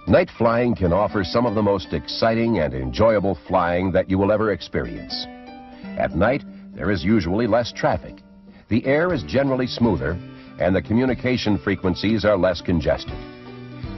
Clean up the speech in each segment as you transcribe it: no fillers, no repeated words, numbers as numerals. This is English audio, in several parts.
Night flying can offer some of the most exciting and enjoyable flying that you will ever experience. At night, there is usually less traffic. The air is generally smoother, and the communication frequencies are less congested.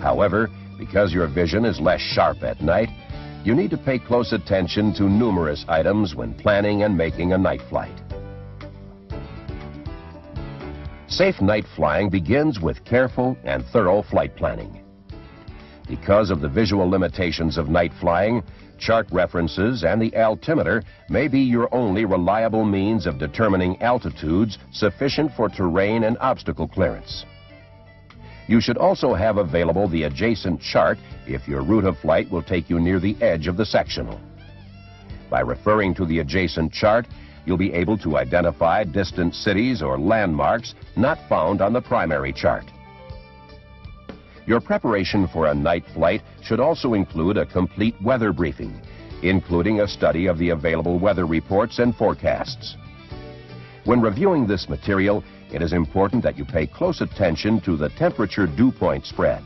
However, because your vision is less sharp at night, you need to pay close attention to numerous items when planning and making a night flight. Safe night flying begins with careful and thorough flight planning. Because of the visual limitations of night flying, chart references and the altimeter may be your only reliable means of determining altitudes sufficient for terrain and obstacle clearance. You should also have available the adjacent chart if your route of flight will take you near the edge of the sectional. By referring to the adjacent chart, you'll be able to identify distant cities or landmarks not found on the primary chart. Your preparation for a night flight should also include a complete weather briefing, including a study of the available weather reports and forecasts. When reviewing this material, it is important that you pay close attention to the temperature dew point spread.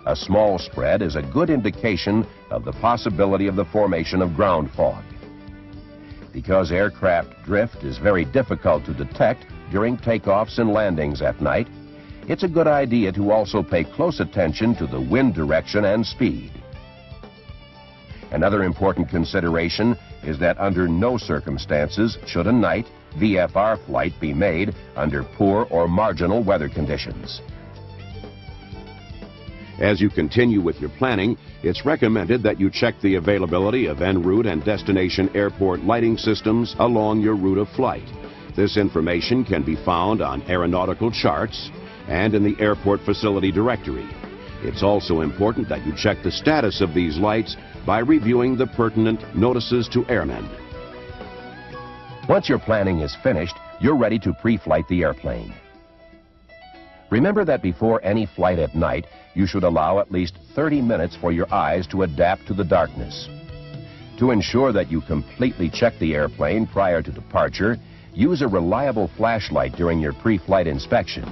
A small spread is a good indication of the possibility of the formation of ground fog. Because aircraft drift is very difficult to detect during takeoffs and landings at night, it's a good idea to also pay close attention to the wind direction and speed. Another important consideration is that under no circumstances should a night VFR flight be made under poor or marginal weather conditions. As you continue with your planning, it's recommended that you check the availability of en route and destination airport lighting systems along your route of flight. This information can be found on aeronautical charts and in the airport facility directory. It's also important that you check the status of these lights by reviewing the pertinent notices to airmen. Once your planning is finished, you're ready to pre-flight the airplane. Remember that before any flight at night, you should allow at least 30 minutes for your eyes to adapt to the darkness. To ensure that you completely check the airplane prior to departure, use a reliable flashlight during your pre-flight inspection.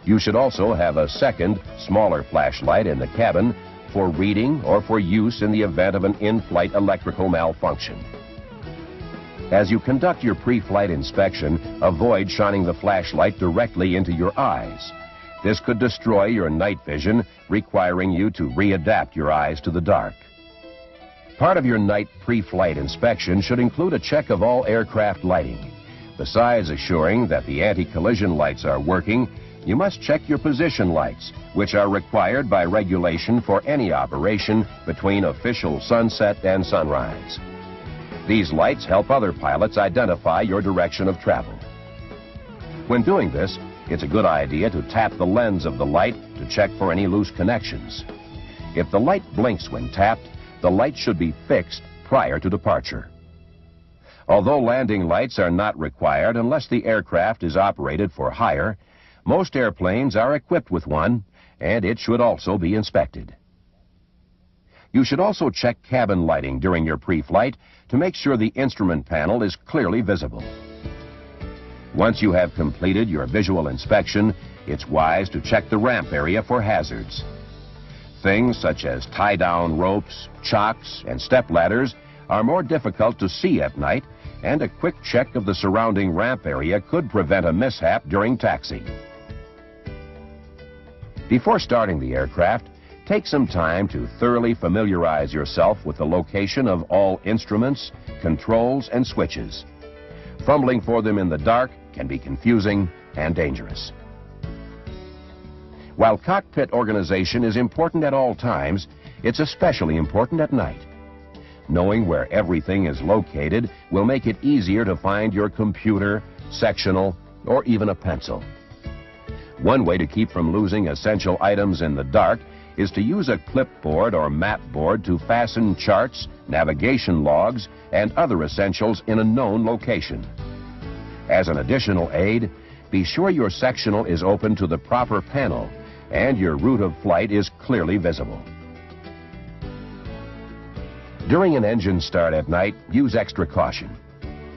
You should also have a second, smaller flashlight in the cabin for reading or for use in the event of an in-flight electrical malfunction. As you conduct your pre-flight inspection, avoid shining the flashlight directly into your eyes. This could destroy your night vision, requiring you to readapt your eyes to the dark. Part of your night pre-flight inspection should include a check of all aircraft lighting. Besides assuring that the anti-collision lights are working, you must check your position lights, which are required by regulation for any operation between official sunset and sunrise. These lights help other pilots identify your direction of travel. When doing this, it's a good idea to tap the lens of the light to check for any loose connections. If the light blinks when tapped, the light should be fixed prior to departure. Although landing lights are not required unless the aircraft is operated for hire, most airplanes are equipped with one, and it should also be inspected. You should also check cabin lighting during your pre-flight to make sure the instrument panel is clearly visible. Once you have completed your visual inspection, it's wise to check the ramp area for hazards. Things such as tie-down ropes, chocks, and stepladders are more difficult to see at night, and a quick check of the surrounding ramp area could prevent a mishap during taxi. Before starting the aircraft, take some time to thoroughly familiarize yourself with the location of all instruments, controls, and switches. Fumbling for them in the dark can be confusing and dangerous. While cockpit organization is important at all times, it's especially important at night. Knowing where everything is located will make it easier to find your computer, sectional, or even a pencil. One way to keep from losing essential items in the dark is to use a clipboard or map board to fasten charts, navigation logs, and other essentials in a known location. As an additional aid, be sure your sectional is open to the proper panel and your route of flight is clearly visible. During an engine start at night, use extra caution.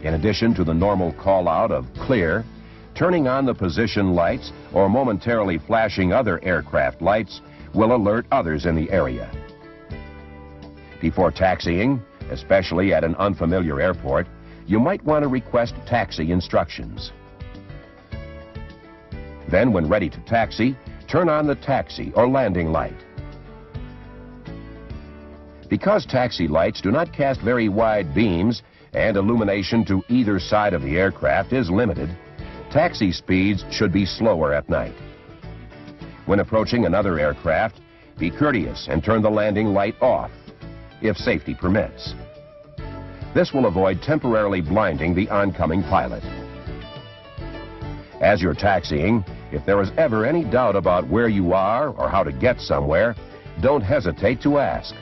In addition to the normal call-out of clear, turning on the position lights or momentarily flashing other aircraft lights will alert others in the area. Before taxiing, especially at an unfamiliar airport, you might want to request taxi instructions. Then, when ready to taxi, turn on the taxi or landing light. Because taxi lights do not cast very wide beams and illumination to either side of the aircraft is limited, taxi speeds should be slower at night. When approaching another aircraft, be courteous and turn the landing light off, if safety permits. This will avoid temporarily blinding the oncoming pilot. As you're taxiing, if there is ever any doubt about where you are or how to get somewhere, don't hesitate to ask.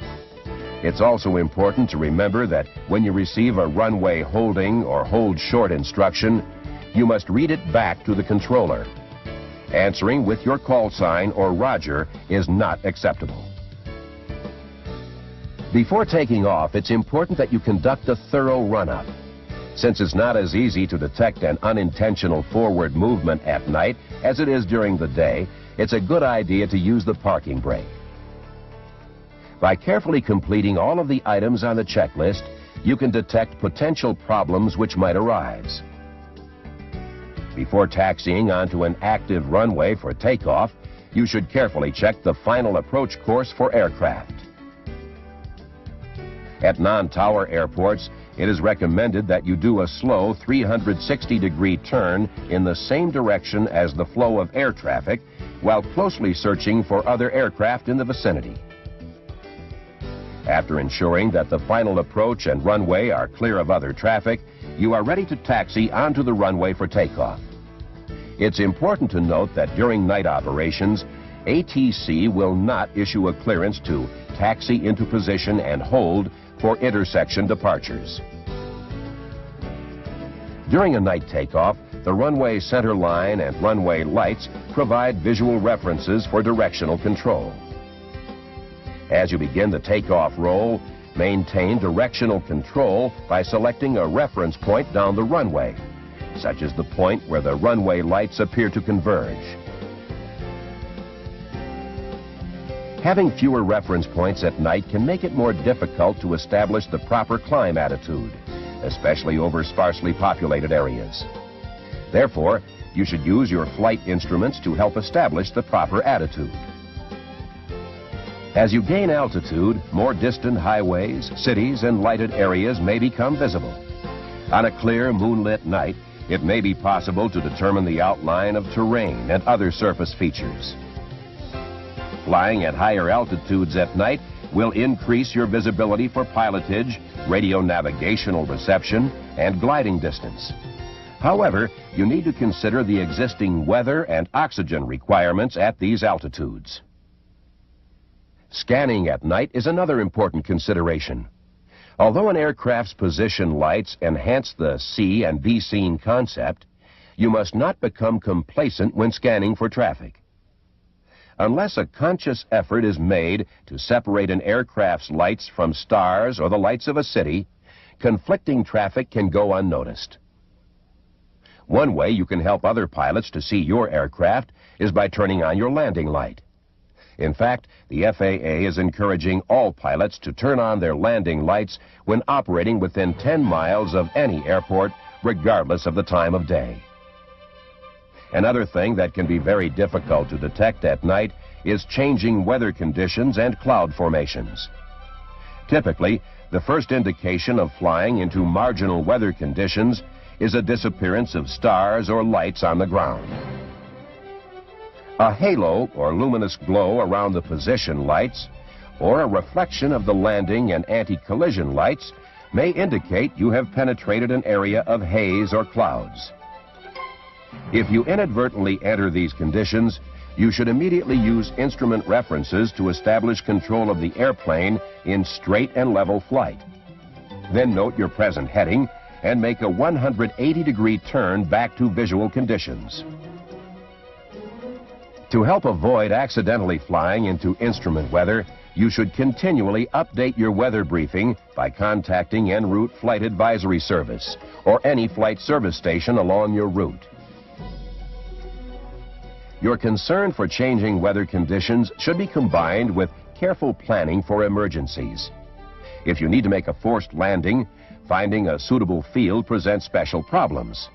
It's also important to remember that when you receive a runway holding or hold short instruction, you must read it back to the controller. Answering with your call sign or Roger is not acceptable. Before taking off, it's important that you conduct a thorough run-up. Since it's not as easy to detect an unintentional forward movement at night as it is during the day, it's a good idea to use the parking brake. By carefully completing all of the items on the checklist, you can detect potential problems which might arise. Before taxiing onto an active runway for takeoff, you should carefully check the final approach course for aircraft. At non-tower airports, it is recommended that you do a slow 360-degree turn in the same direction as the flow of air traffic while closely searching for other aircraft in the vicinity. After ensuring that the final approach and runway are clear of other traffic, you are ready to taxi onto the runway for takeoff. It's important to note that during night operations, ATC will not issue a clearance to taxi into position and hold for intersection departures. During a night takeoff, the runway center line and runway lights provide visual references for directional control. As you begin the takeoff roll, maintain directional control by selecting a reference point down the runway, such as the point where the runway lights appear to converge. Having fewer reference points at night can make it more difficult to establish the proper climb attitude, especially over sparsely populated areas. Therefore, you should use your flight instruments to help establish the proper attitude. As you gain altitude, more distant highways, cities, and lighted areas may become visible. On a clear, moonlit night, it may be possible to determine the outline of terrain and other surface features. Flying at higher altitudes at night will increase your visibility for pilotage, radio navigational reception, and gliding distance. However, you need to consider the existing weather and oxygen requirements at these altitudes. Scanning at night is another important consideration. Although an aircraft's position lights enhance the see and be seen concept, you must not become complacent when scanning for traffic. Unless a conscious effort is made to separate an aircraft's lights from stars or the lights of a city, conflicting traffic can go unnoticed. One way you can help other pilots to see your aircraft is by turning on your landing light. In fact, the FAA is encouraging all pilots to turn on their landing lights when operating within 10 miles of any airport, regardless of the time of day. Another thing that can be very difficult to detect at night is changing weather conditions and cloud formations. Typically, the first indication of flying into marginal weather conditions is a disappearance of stars or lights on the ground. A halo or luminous glow around the position lights or a reflection of the landing and anti-collision lights may indicate you have penetrated an area of haze or clouds. If you inadvertently enter these conditions, you should immediately use instrument references to establish control of the airplane in straight and level flight. Then note your present heading and make a 180-degree turn back to visual conditions. To help avoid accidentally flying into instrument weather, you should continually update your weather briefing by contacting En route Flight Advisory Service or any flight service station along your route. Your concern for changing weather conditions should be combined with careful planning for emergencies. If you need to make a forced landing, finding a suitable field presents special problems.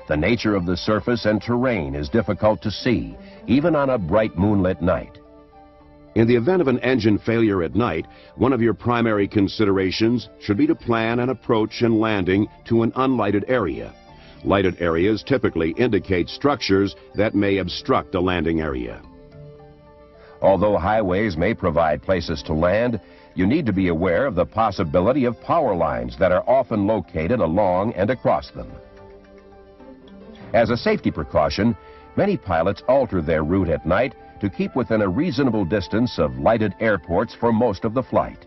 The nature of the surface and terrain is difficult to see, even on a bright moonlit night. In the event of an engine failure at night, one of your primary considerations should be to plan an approach and landing to an unlighted area. Lighted areas typically indicate structures that may obstruct a landing area. Although highways may provide places to land, you need to be aware of the possibility of power lines that are often located along and across them. As a safety precaution, many pilots alter their route at night to keep within a reasonable distance of lighted airports for most of the flight.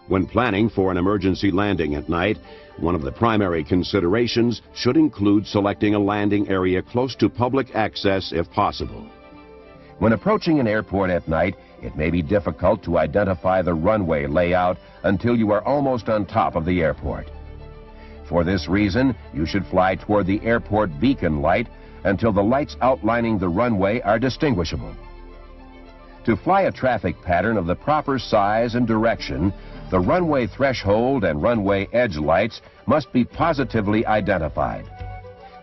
When planning for an emergency landing at night, one of the primary considerations should include selecting a landing area close to public access if possible. When approaching an airport at night, it may be difficult to identify the runway layout until you are almost on top of the airport. For this reason, you should fly toward the airport beacon light until the lights outlining the runway are distinguishable. To fly a traffic pattern of the proper size and direction, the runway threshold and runway edge lights must be positively identified.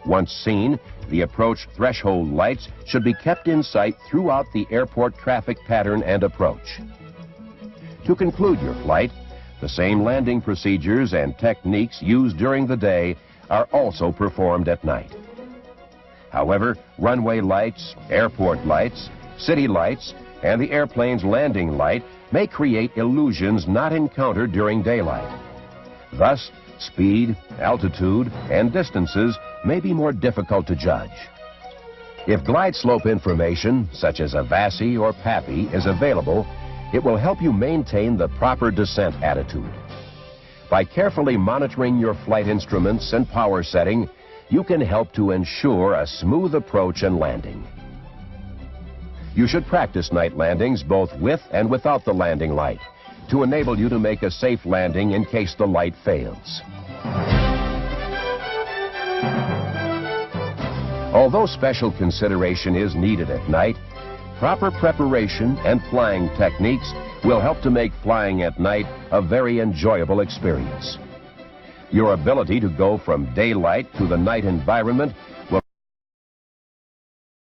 Once seen, the approach threshold lights should be kept in sight throughout the airport traffic pattern and approach. To conclude your flight, the same landing procedures and techniques used during the day are also performed at night. However, runway lights, airport lights, city lights, and the airplane's landing light may create illusions not encountered during daylight. Thus, speed, altitude, and distances may be more difficult to judge. If glide slope information, such as a VASI or PAPI, is available, it will help you maintain the proper descent attitude. By carefully monitoring your flight instruments and power setting, you can help to ensure a smooth approach and landing. You should practice night landings both with and without the landing light to enable you to make a safe landing in case the light fails. Although special consideration is needed at night, proper preparation and flying techniques will help to make flying at night a very enjoyable experience. Your ability to go from daylight to the night environment will